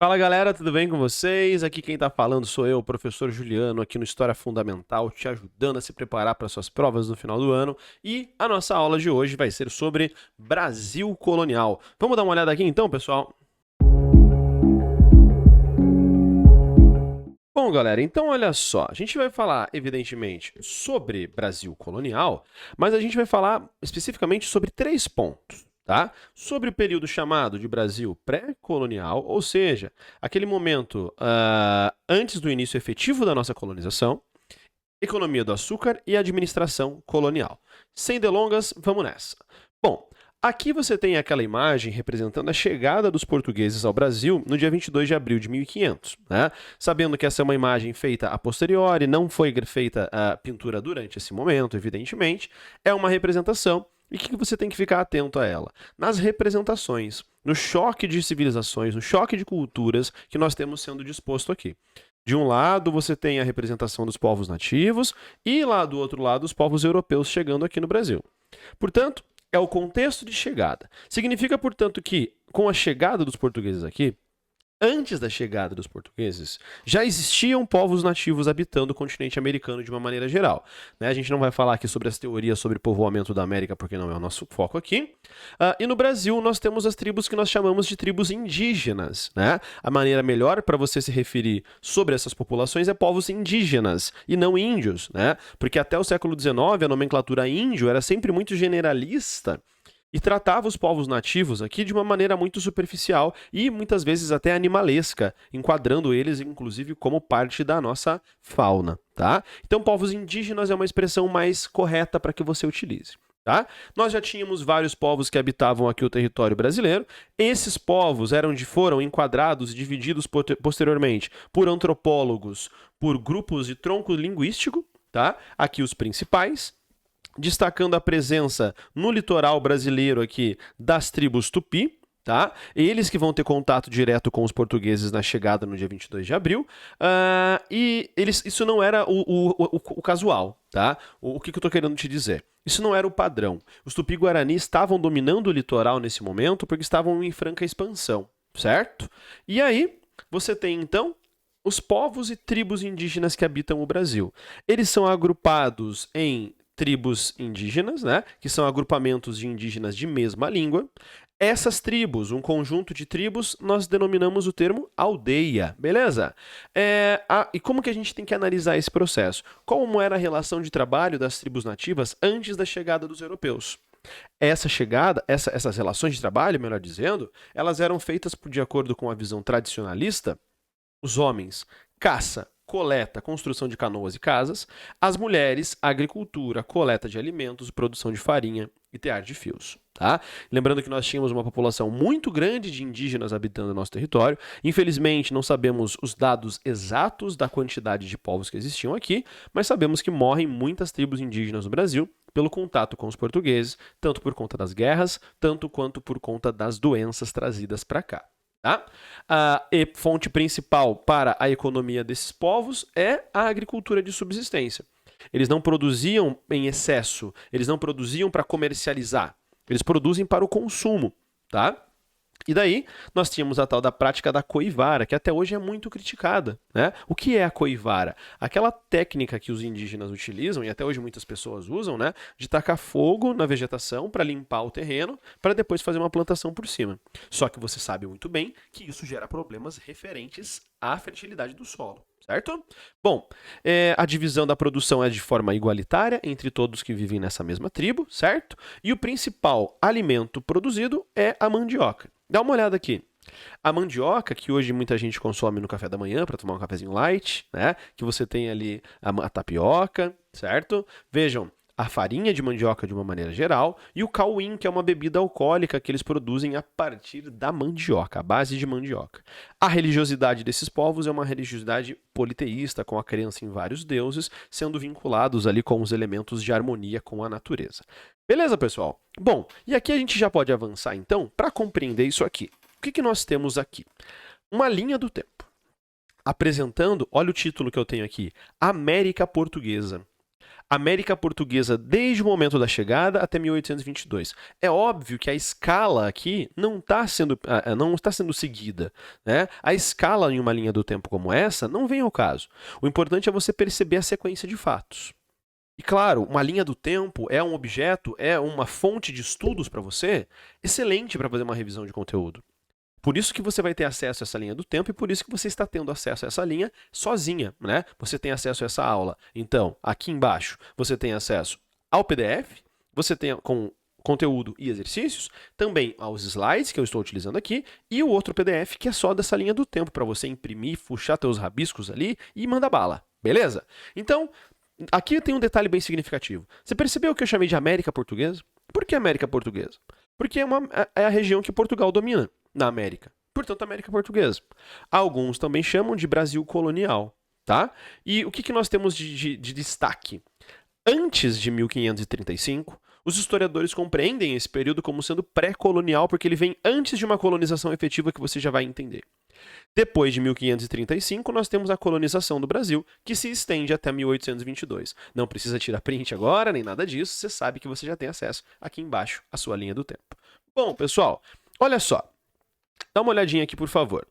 Fala galera, tudo bem com vocês? Aqui quem tá falando sou eu, o professor Juliano, aqui no História Fundamental, te ajudando a se preparar para suas provas no final do ano. E a nossa aula de hoje vai ser sobre Brasil colonial. Vamos dar uma olhada aqui então, pessoal? Bom, galera, então olha só, a gente vai falar, evidentemente, sobre Brasil colonial, mas a gente vai falar especificamente sobre 3 pontos, tá? Sobre o período chamado de Brasil pré-colonial, ou seja, aquele momento antes do início efetivo da nossa colonização, economia do açúcar e administração colonial. Sem delongas, vamos nessa. Bom, aqui você tem aquela imagem representando a chegada dos portugueses ao Brasil no dia 22 de abril de 1500, né? Sabendo que essa é uma imagem feita a posteriori, não foi feita a pintura durante esse momento, evidentemente, é uma representação e o que você tem que ficar atento a ela? Nas representações, no choque de civilizações, no choque de culturas que nós temos sendo disposto aqui. De um lado, você tem a representação dos povos nativos e lá do outro lado, os povos europeus chegando aqui no Brasil. Portanto, é o contexto de chegada. Significa, portanto, que com a chegada dos portugueses aqui, antes da chegada dos portugueses, já existiam povos nativos habitando o continente americano de uma maneira geral. Né? A gente não vai falar aqui sobre as teorias sobre povoamento da América, porque não é o nosso foco aqui. E no Brasil, nós temos as tribos que nós chamamos de tribos indígenas. Né? A maneira melhor para você se referir sobre essas populações é povos indígenas e não índios. Né? Porque até o século XIX, a nomenclatura índio era sempre muito generalista e tratava os povos nativos aqui de uma maneira muito superficial e muitas vezes até animalesca, enquadrando eles, inclusive, como parte da nossa fauna, tá? Então, povos indígenas é uma expressão mais correta para que você utilize. Tá? Nós já tínhamos vários povos que habitavam aqui o território brasileiro. Esses povos foram enquadrados e divididos posteriormente por antropólogos, por grupos de tronco linguístico, tá? Aqui os principais, destacando a presença no litoral brasileiro aqui das tribos Tupi, tá? Eles que vão ter contato direto com os portugueses na chegada no dia 22 de abril, isso não era o casual, tá? O que eu estou querendo te dizer? Isso não era o padrão. Os Tupi-Guarani estavam dominando o litoral nesse momento porque estavam em franca expansão, certo? E aí, você tem então os povos e tribos indígenas que habitam o Brasil. Eles são agrupados em tribos indígenas, né, que são agrupamentos de indígenas de mesma língua. Essas tribos, um conjunto de tribos, nós denominamos o termo aldeia, beleza? E como que a gente tem que analisar esse processo? Como era a relação de trabalho das tribos nativas antes da chegada dos europeus? Essas relações de trabalho, melhor dizendo, elas eram feitas de acordo com a visão tradicionalista. Os homens, caça, coleta, construção de canoas e casas. As mulheres, agricultura, coleta de alimentos, produção de farinha e tear de fios. Tá? Lembrando que nós tínhamos uma população muito grande de indígenas habitando o nosso território. Infelizmente, não sabemos os dados exatos da quantidade de povos que existiam aqui, mas sabemos que morrem muitas tribos indígenas no Brasil pelo contato com os portugueses, tanto por conta das guerras, tanto quanto por conta das doenças trazidas para cá. Tá? A fonte principal para a economia desses povos é a agricultura de subsistência. Eles não produziam em excesso, eles não produziam para comercializar, eles produzem para o consumo. Tá? E daí, nós tínhamos a tal da prática da coivara, que até hoje é muito criticada. Né? O que é a coivara? Aquela técnica que os indígenas utilizam, e até hoje muitas pessoas usam, né? De tacar fogo na vegetação para limpar o terreno, para depois fazer uma plantação por cima. Só que você sabe muito bem que isso gera problemas referentes à fertilidade do solo. Certo? Bom, a divisão da produção é de forma igualitária entre todos que vivem nessa mesma tribo, certo? E o principal alimento produzido é a mandioca. Dá uma olhada aqui. A mandioca, que hoje muita gente consome no café da manhã para tomar um cafezinho light, né? Que você tem ali a tapioca, certo? Vejam, a farinha de mandioca de uma maneira geral e o cauim, que é uma bebida alcoólica que eles produzem a partir da mandioca, a base de mandioca. A religiosidade desses povos é uma religiosidade politeísta, com a crença em vários deuses, sendo vinculados ali com os elementos de harmonia com a natureza. Beleza, pessoal? Bom, e aqui a gente já pode avançar então para compreender isso aqui. O que nós temos aqui? Uma linha do tempo. Apresentando, olha o título que eu tenho aqui, América Portuguesa. América Portuguesa desde o momento da chegada até 1822. É óbvio que a escala aqui não está sendo seguida, né? A escala em uma linha do tempo como essa não vem ao caso. O importante é você perceber a sequência de fatos. E claro, uma linha do tempo é um objeto, é uma fonte de estudos para você excelente para fazer uma revisão de conteúdo. Por isso que você vai ter acesso a essa linha do tempo e por isso que você está tendo acesso a essa linha sozinha, né? Você tem acesso a essa aula. Então, aqui embaixo, você tem acesso ao PDF, você tem com conteúdo e exercícios, também aos slides que eu estou utilizando aqui e o outro PDF que é só dessa linha do tempo para você imprimir, puxar teus rabiscos ali e mandar bala, beleza? Então, aqui tem um detalhe bem significativo. Você percebeu que eu chamei de América Portuguesa? Por que América Portuguesa? Porque é a região que Portugal domina na América. Portanto, América Portuguesa. Alguns também chamam de Brasil colonial, tá? E o que nós temos de destaque? Antes de 1535, os historiadores compreendem esse período como sendo pré-colonial, porque ele vem antes de uma colonização efetiva que você já vai entender. Depois de 1535, nós temos a colonização do Brasil, que se estende até 1822. Não precisa tirar print agora, nem nada disso, você sabe que você já tem acesso aqui embaixo à sua linha do tempo. Bom, pessoal, olha só. Dá uma olhadinha aqui, por favor.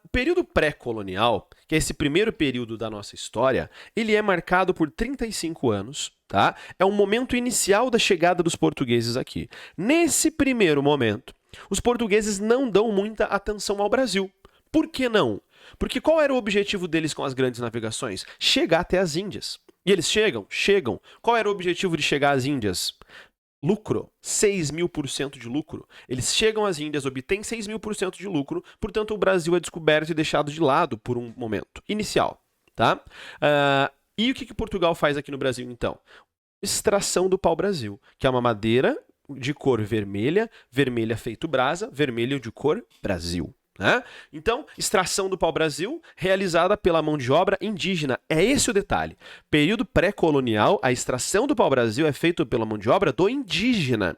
O período pré-colonial, que é esse primeiro período da nossa história, ele é marcado por 35 anos, tá? É um momento inicial da chegada dos portugueses aqui. Nesse primeiro momento, os portugueses não dão muita atenção ao Brasil. Por que não? Porque qual era o objetivo deles com as grandes navegações? Chegar até as Índias. E eles chegam? Chegam. Qual era o objetivo de chegar às Índias? Lucro, 6.000% de lucro. Eles chegam às Índias, obtêm 6.000% de lucro, portanto o Brasil é descoberto e deixado de lado por um momento inicial, tá? E o que Portugal faz aqui no Brasil, então? Extração do pau-brasil, que é uma madeira de cor vermelha, vermelha feito brasa, vermelho de cor Brasil. Né? Então, extração do pau-brasil realizada pela mão de obra indígena. É esse o detalhe. Período pré-colonial, a extração do pau-brasil é feita pela mão de obra do indígena.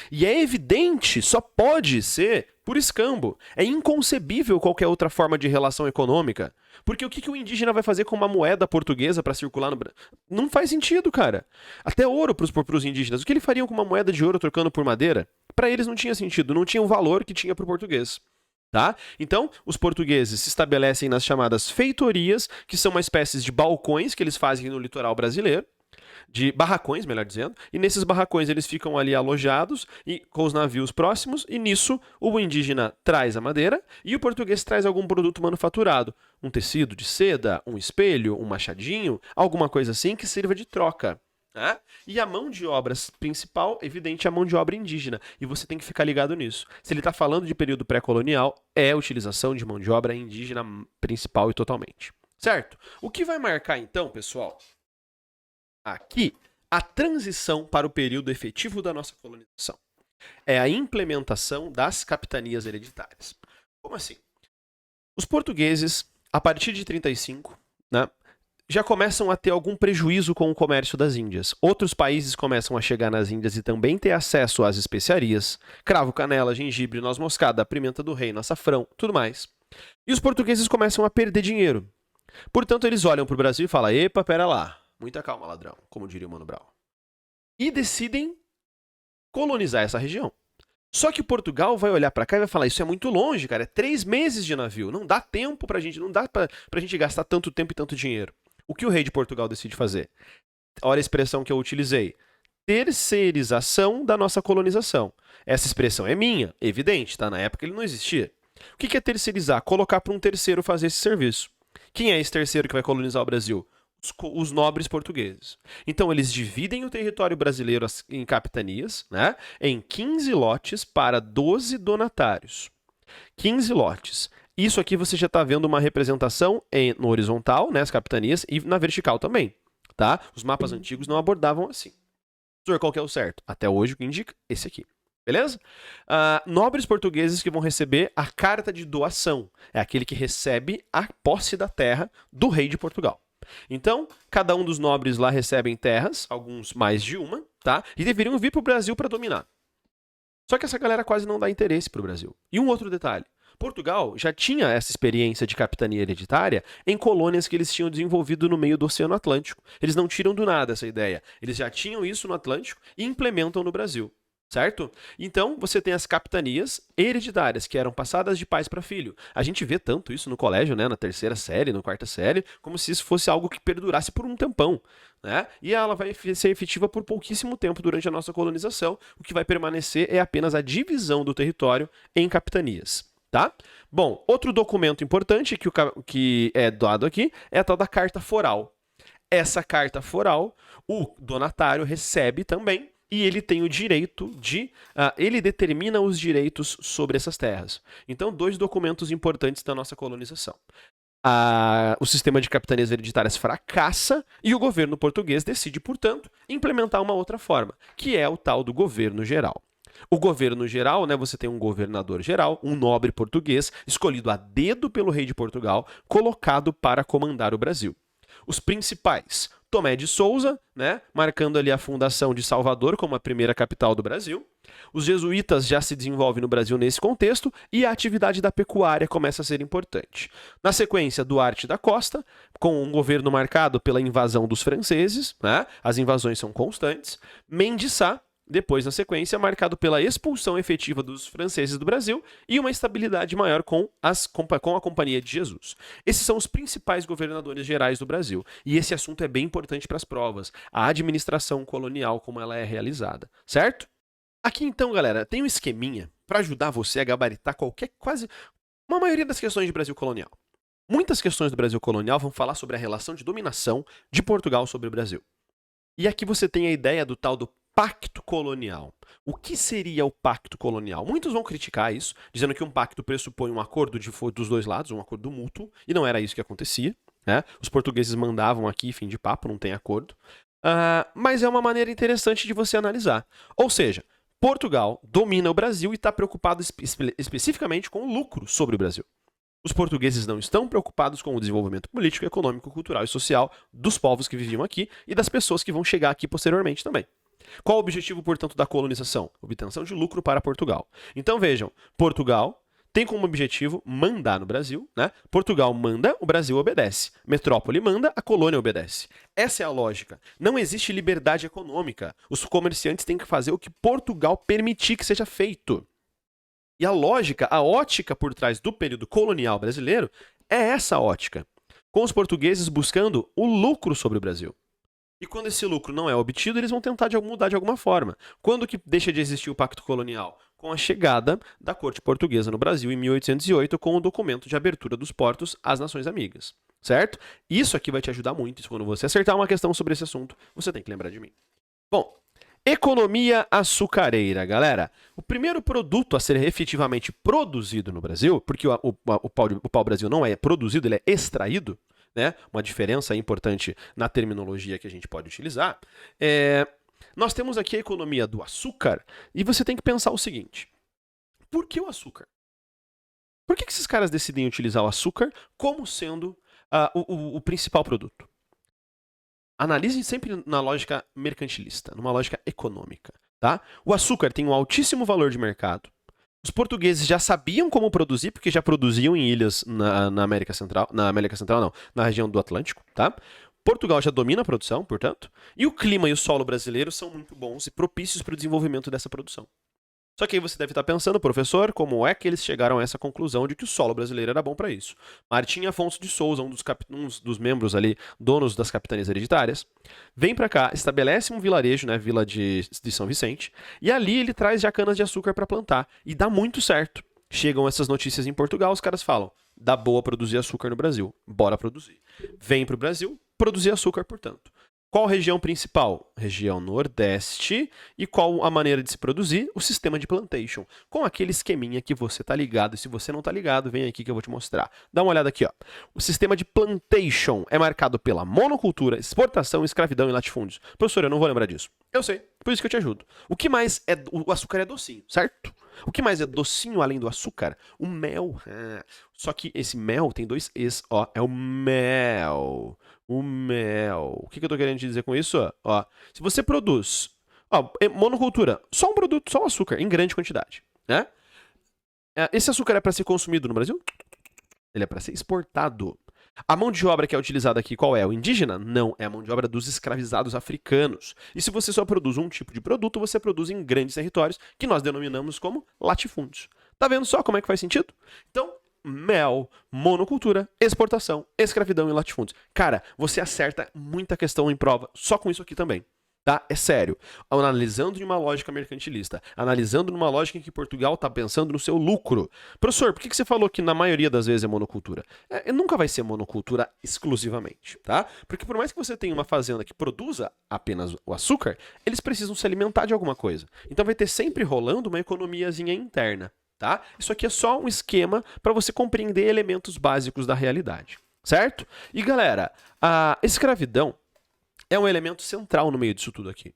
E é evidente, só pode ser por escambo. É inconcebível qualquer outra forma de relação econômica. Porque o que o indígena vai fazer com uma moeda portuguesa para circular no Brasil? Não faz sentido, cara. Até ouro para os indígenas. O que eles fariam com uma moeda de ouro trocando por madeira? Para eles não tinha sentido, não tinha o valor que tinha para o português. Tá? Então, os portugueses se estabelecem nas chamadas feitorias, que são uma espécie de balcões que eles fazem no litoral brasileiro, de barracões, melhor dizendo, e nesses barracões eles ficam ali alojados e com os navios próximos, e nisso o indígena traz a madeira e o português traz algum produto manufaturado, um tecido de seda, um espelho, um machadinho, alguma coisa assim que sirva de troca. Né? E a mão de obra principal, evidente, é a mão de obra indígena. E você tem que ficar ligado nisso. Se ele está falando de período pré-colonial, é a utilização de mão de obra indígena principal e totalmente. Certo? O que vai marcar, então, pessoal, aqui, a transição para o período efetivo da nossa colonização. É a implementação das capitanias hereditárias. Como assim? Os portugueses, a partir de 35, né? Já começam a ter algum prejuízo com o comércio das Índias. Outros países começam a chegar nas Índias e também ter acesso às especiarias, cravo, canela, gengibre, noz moscada, pimenta do reino, açafrão, tudo mais. E os portugueses começam a perder dinheiro. Portanto, eles olham para o Brasil e falam, epa, pera lá, muita calma, ladrão, como diria o Mano Brown. E decidem colonizar essa região. Só que Portugal vai olhar para cá e vai falar, isso é muito longe, cara, é 3 meses de navio, não dá tempo pra gente, não dá pra gente gastar tanto tempo e tanto dinheiro. O que o rei de Portugal decide fazer? Olha a expressão que eu utilizei. Terceirização da nossa colonização. Essa expressão é minha, evidente, tá? Na época ele não existia. O que é terceirizar? Colocar para um terceiro fazer esse serviço. Quem é esse terceiro que vai colonizar o Brasil? Os nobres portugueses. Então eles dividem o território brasileiro em capitanias, né? Em 15 lotes para 12 donatários. 15 lotes. Isso aqui você já está vendo uma representação no horizontal, né, as capitanias, e na vertical também, tá? Os mapas antigos não abordavam assim. Senhor, qual que é o certo? Até hoje o que indica? Esse aqui. Beleza? Nobres portugueses que vão receber a carta de doação. É aquele que recebe a posse da terra do rei de Portugal. Então, cada um dos nobres lá recebem terras, alguns mais de uma, tá? E deveriam vir para o Brasil para dominar. Só que essa galera quase não dá interesse para o Brasil. E um outro detalhe. Portugal já tinha essa experiência de capitania hereditária em colônias que eles tinham desenvolvido no meio do Oceano Atlântico. Eles não tiram do nada essa ideia. Eles já tinham isso no Atlântico e implementam no Brasil. Certo? Então, você tem as capitanias hereditárias, que eram passadas de pais para filho. A gente vê tanto isso no colégio, né, na terceira série, na quarta série, como se isso fosse algo que perdurasse por um tempão. Né? E ela vai ser efetiva por pouquíssimo tempo durante a nossa colonização. O que vai permanecer é apenas a divisão do território em capitanias. Tá? Bom, outro documento importante que é dado aqui é a tal da Carta Foral. Essa Carta Foral, o donatário recebe também, e ele tem o direito de... ele determina os direitos sobre essas terras. Então, dois documentos importantes da nossa colonização. O sistema de capitanias hereditárias fracassa e o governo português decide, portanto, implementar uma outra forma, que é o tal do governo geral. O governo geral, né, você tem um governador geral, um nobre português, escolhido a dedo pelo rei de Portugal, colocado para comandar o Brasil. Os principais, Tomé de Souza, né, marcando ali a fundação de Salvador como a primeira capital do Brasil. Os jesuítas já se desenvolvem no Brasil nesse contexto e a atividade da pecuária começa a ser importante. Na sequência, Duarte da Costa, com um governo marcado pela invasão dos franceses, né, as invasões são constantes. Mendes Sá, depois, na sequência, marcado pela expulsão efetiva dos franceses do Brasil e uma estabilidade maior com a Companhia de Jesus. Esses são os principais governadores gerais do Brasil. E esse assunto é bem importante para as provas. A administração colonial, como ela é realizada. Certo? Aqui, então, galera, tem um esqueminha para ajudar você a gabaritar quase uma maioria das questões de Brasil colonial. Muitas questões do Brasil colonial vão falar sobre a relação de dominação de Portugal sobre o Brasil. E aqui você tem a ideia do tal do pacto colonial. O que seria o pacto colonial? Muitos vão criticar isso, dizendo que um pacto pressupõe um acordo dos dois lados, um acordo mútuo, e não era isso que acontecia. Né? Os portugueses mandavam aqui, fim de papo, não tem acordo. Mas é uma maneira interessante de você analisar. Ou seja, Portugal domina o Brasil e está preocupado especificamente com o lucro sobre o Brasil. Os portugueses não estão preocupados com o desenvolvimento político, econômico, cultural e social dos povos que viviam aqui e das pessoas que vão chegar aqui posteriormente também. Qual o objetivo, portanto, da colonização? Obtenção de lucro para Portugal. Então vejam, Portugal tem como objetivo mandar no Brasil, né? Portugal manda, o Brasil obedece. Metrópole manda, a colônia obedece. Essa é a lógica. Não existe liberdade econômica. Os comerciantes têm que fazer o que Portugal permitir que seja feito. E a lógica, a ótica por trás do período colonial brasileiro é essa ótica. Com os portugueses buscando o lucro sobre o Brasil. E quando esse lucro não é obtido, eles vão tentar mudar de alguma forma. Quando que deixa de existir o Pacto Colonial? Com a chegada da corte portuguesa no Brasil em 1808, com o documento de abertura dos portos às nações amigas. Certo? Isso aqui vai te ajudar muito. Quando você acertar uma questão sobre esse assunto, você tem que lembrar de mim. Bom, economia açucareira, galera. O primeiro produto a ser efetivamente produzido no Brasil, porque o pau-brasil não é produzido, ele é extraído, né? Uma diferença importante na terminologia que a gente pode utilizar. Nós temos aqui a economia do açúcar e você tem que pensar o seguinte. Por que o açúcar? Por que esses caras decidem utilizar o açúcar como sendo o principal produto? Analise sempre na lógica mercantilista, numa lógica econômica. Tá? O açúcar tem um altíssimo valor de mercado. Os portugueses já sabiam como produzir, porque já produziam em ilhas na América Central. Na América Central, não. Na região do Atlântico, tá? Portugal já domina a produção, portanto. E o clima e o solo brasileiro são muito bons e propícios para o desenvolvimento dessa produção. Só que aí você deve estar pensando, professor, como é que eles chegaram a essa conclusão de que o solo brasileiro era bom para isso? Martim Afonso de Souza, um dos membros ali, donos das capitanias hereditárias, vem para cá, estabelece um vilarejo, né, Vila de São Vicente, e ali ele traz já canas de açúcar para plantar, e dá muito certo. Chegam essas notícias em Portugal, os caras falam, dá boa produzir açúcar no Brasil, bora produzir. Vem para o Brasil, produzir açúcar, portanto. Qual região principal? Região Nordeste. E qual a maneira de se produzir? O sistema de plantation. Com aquele esqueminha que você tá ligado. E se você não tá ligado, vem aqui que eu vou te mostrar. Dá uma olhada aqui, ó. O sistema de plantation é marcado pela monocultura, exportação, escravidão e latifúndios. Professor, eu não vou lembrar disso. Eu sei, por isso que eu te ajudo. O que mais é... O açúcar é docinho, certo? O que mais é docinho além do açúcar? O mel. Só que esse mel tem dois es, ó. É o mel. O mel. O que eu tô querendo te dizer com isso? Ó, se você produz monocultura, só um produto, só um açúcar, em grande quantidade, né? Esse açúcar é para ser consumido no Brasil? Ele é para ser exportado. A mão de obra que é utilizada aqui, qual é? O indígena? Não, é a mão de obra dos escravizados africanos. E se você só produz um tipo de produto, você produz em grandes territórios, que nós denominamos como latifúndios. Tá vendo só como é que faz sentido? Então, mel, monocultura, exportação, escravidão e latifúndios. Cara, você acerta muita questão em prova só com isso aqui também. Tá? É sério. Analisando de uma lógica mercantilista, analisando numa lógica em que Portugal está pensando no seu lucro. Professor, por que você falou que na maioria das vezes é monocultura? Nunca vai ser monocultura exclusivamente, tá? Porque por mais que você tenha uma fazenda que produza apenas o açúcar, eles precisam se alimentar de alguma coisa. Então vai ter sempre rolando uma economiazinha interna, tá? Isso aqui é só um esquema para você compreender elementos básicos da realidade, certo? E galera, a escravidão é um elemento central no meio disso tudo aqui,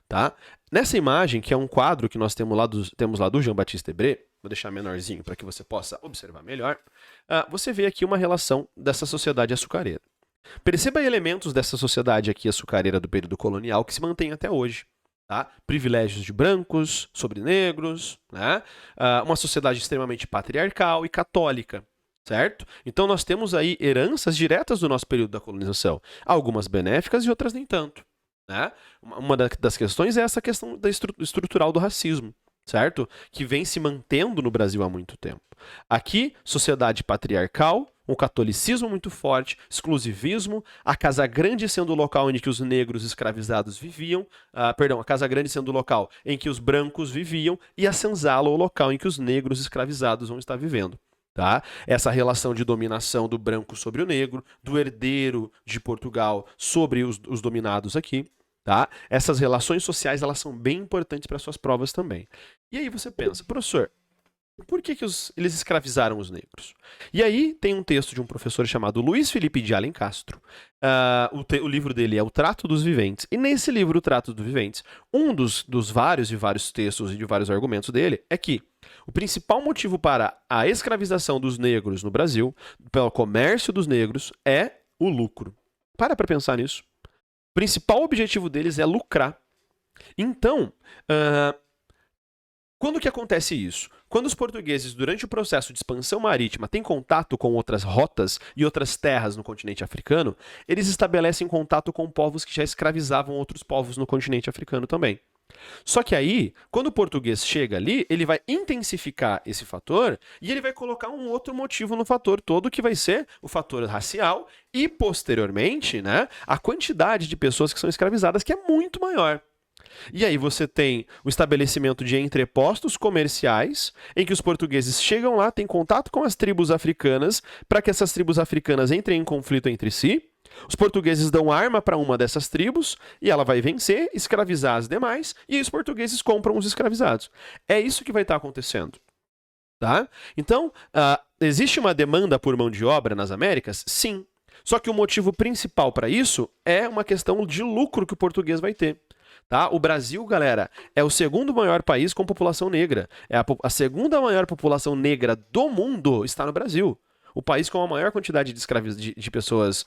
tá? Nessa imagem, que é um quadro que nós temos lá do Jean-Baptiste Debré, vou deixar menorzinho para que você possa observar melhor, você vê aqui uma relação dessa sociedade açucareira. Perceba elementos dessa sociedade aqui açucareira do período colonial que se mantém até hoje. Tá? Privilégios de brancos sobre negros, né? Uma sociedade extremamente patriarcal e católica. Certo? Então nós temos aí heranças diretas do nosso período da colonização. Algumas benéficas e outras nem tanto. Né? Uma das questões é essa questão estrutural do racismo, certo? Que vem se mantendo no Brasil há muito tempo. Aqui, sociedade patriarcal, um catolicismo muito forte, exclusivismo, a Casa Grande sendo o local onde que os negros escravizados viviam, a Casa Grande sendo o local em que os brancos viviam, e a senzala o local em que os negros escravizados vão estar vivendo. Tá? Essa relação de dominação do branco sobre o negro, do herdeiro de Portugal sobre os dominados aqui. Tá? Essas relações sociais elas são bem importantes para suas provas também. E aí você pensa, professor, por que eles escravizaram os negros? E aí tem um texto de um professor chamado Luiz Felipe de Alencastro. O livro dele é O Trato dos Viventes. E nesse livro, O Trato dos Viventes, um dos vários textos e de vários argumentos dele é que o principal motivo para a escravização dos negros no Brasil, pelo comércio dos negros, é o lucro. Para pensar nisso. O principal objetivo deles é lucrar. Então, quando que acontece isso? Quando os portugueses, durante o processo de expansão marítima, têm contato com outras rotas e outras terras no continente africano, eles estabelecem contato com povos que já escravizavam outros povos no continente africano também. Só que aí, quando o português chega ali, ele vai intensificar esse fator e ele vai colocar um outro motivo no fator todo, que vai ser o fator racial e, posteriormente, né, a quantidade de pessoas que são escravizadas, que é muito maior. E aí você tem o estabelecimento de entrepostos comerciais, em que os portugueses chegam lá, têm contato com as tribos africanas, para que essas tribos africanas entrem em conflito entre si. Os portugueses dão arma para uma dessas tribos e ela vai vencer, escravizar as demais, e os portugueses compram os escravizados. É isso que vai estar acontecendo. Tá? Então, existe uma demanda por mão de obra nas Américas? Sim. Só que o motivo principal para isso é uma questão de lucro que o português vai ter. Tá? O Brasil, galera, é o segundo maior país com população negra. A segunda maior população negra do mundo está no Brasil. O país com a maior quantidade de pessoas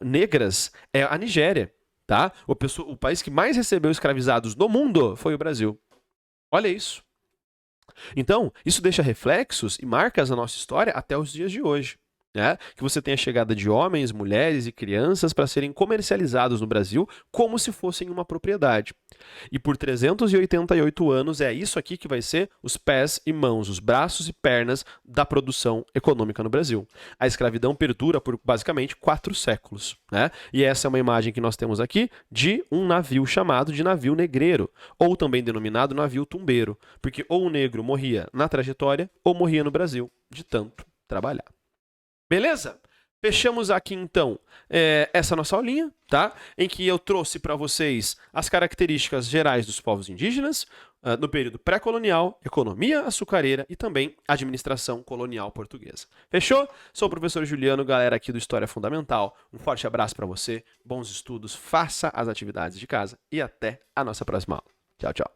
negras é a Nigéria. Tá? O país que mais recebeu escravizados no mundo foi o Brasil. Olha isso. Então, isso deixa reflexos e marcas na nossa história até os dias de hoje. Né? Que você tem a chegada de homens, mulheres e crianças para serem comercializados no Brasil como se fossem uma propriedade. E por 388 anos é isso aqui que vai ser os pés e mãos, os braços e pernas da produção econômica no Brasil. A escravidão perdura por basicamente 4 séculos. Né? E essa é uma imagem que nós temos aqui de um navio chamado de navio negreiro, ou também denominado navio tumbeiro, porque ou o negro morria na trajetória ou morria no Brasil de tanto trabalhar. Beleza? Fechamos aqui então essa nossa aulinha, tá? Em que eu trouxe para vocês as características gerais dos povos indígenas no período pré-colonial, economia açucareira e também administração colonial portuguesa. Fechou? Sou o professor Juliano, galera aqui do História Fundamental. Um forte abraço para você, bons estudos, faça as atividades de casa e até a nossa próxima aula. Tchau, tchau.